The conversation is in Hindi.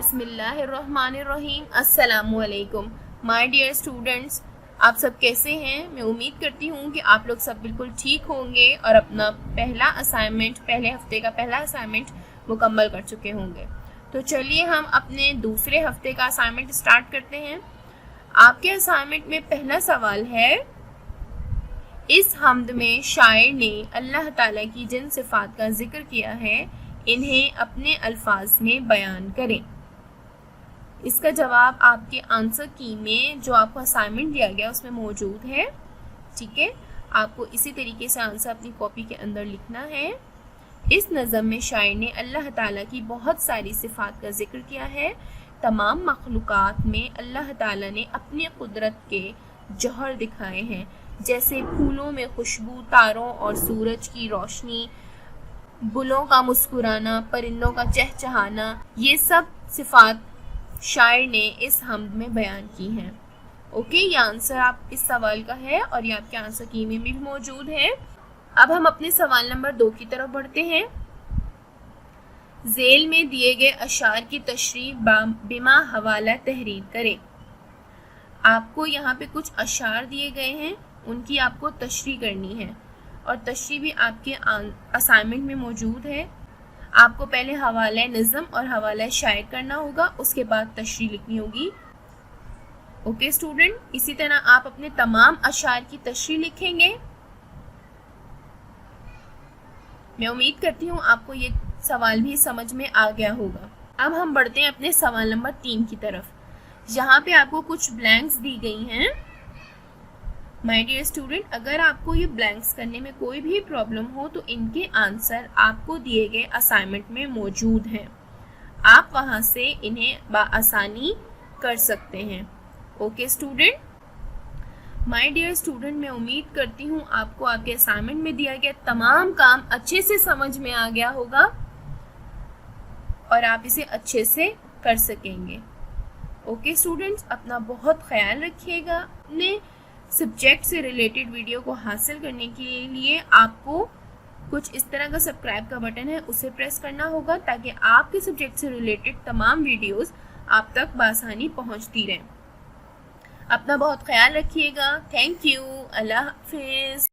बिस्मिल्लाहिर्रहमानिर्रहीम। अस्सलामुअलैकुम माय डियर स्टूडेंट्स, आप सब कैसे हैं? मैं उम्मीद करती हूँ कि आप लोग सब बिल्कुल ठीक होंगे और अपना पहले हफ्ते का पहला असाइनमेंट मुकम्मल कर चुके होंगे। तो चलिए हम अपने दूसरे हफ्ते का असाइनमेंट स्टार्ट करते हैं। आपके असाइनमेंट में पहला सवाल है, इस हम्द में शायर ने अल्लाह ताला की जिन सिफात का जिक्र किया है इन्हें अपने अल्फाज में बयान करें। इसका जवाब आपके आंसर की में जो आपको असाइनमेंट दिया गया उसमें मौजूद है। ठीक है, आपको इसी तरीके से आंसर अपनी कॉपी के अंदर लिखना है। इस नज़म में शायर ने अल्लाह ताला की बहुत सारी सिफात का जिक्र किया है। तमाम मखलूक़ात में अल्लाह ताला ने अपनी कुदरत के जौहर दिखाए हैं, जैसे फूलों में खुशबू, तारों और सूरज की रोशनी, बुलों का मुस्कुराना, परिंदों का चहचहाना। ये सब सिफात शायर ने इस हम्द में बयान की हैं। ओके, ये आंसर आप इस सवाल का है और ये आपके आंसर की में भी मौजूद है। अब हम अपने सवाल नंबर 2 की तरफ बढ़ते हैं। ज़ेल में दिए गए अशार की तशरीह बिमा हवाला तहरीर करें। आपको यहाँ पे कुछ अशार दिए गए हैं, उनकी आपको तशरीह करनी है और तशरीह भी आपके असाइनमेंट में मौजूद है। आपको पहले हवाला नज़म और हवाला शायर करना होगा, उसके बाद तशरीह लिखनी होगी। ओके स्टूडेंट, इसी तरह आप अपने तमाम अशार की तशरीह लिखेंगे। मैं उम्मीद करती हूँ आपको ये सवाल भी समझ में आ गया होगा। अब हम बढ़ते हैं अपने सवाल नंबर 3 की तरफ। यहाँ पे आपको कुछ ब्लैंक्स दी गई हैं। माय डियर स्टूडेंट, अगर आपको ये ब्लैंक्स करने में कोई भी प्रॉब्लम हो तो इनके आंसर आपको दिए गए असाइनमेंट में मौजूद हैं। आप वहाँ से इन्हें बाआसानी कर सकते हैं। Okay student, my dear student, मैं उम्मीद करती हूँ आपको आपके असाइनमेंट में दिया गया तमाम काम अच्छे से समझ में आ गया होगा और आप इसे अच्छे से कर सकेंगे। ओके स्टूडेंट्स, अपना बहुत ख्याल रखिएगा। अपने सब्जेक्ट से रिलेटेड वीडियो को हासिल करने के लिए आपको कुछ इस तरह का सब्सक्राइब का बटन है, उसे प्रेस करना होगा ताकि आपके सब्जेक्ट से रिलेटेड तमाम वीडियोस आप तक बआसानी पहुंचती रहें। अपना बहुत ख्याल रखिएगा। Thank you. अल्लाह हाफिज़।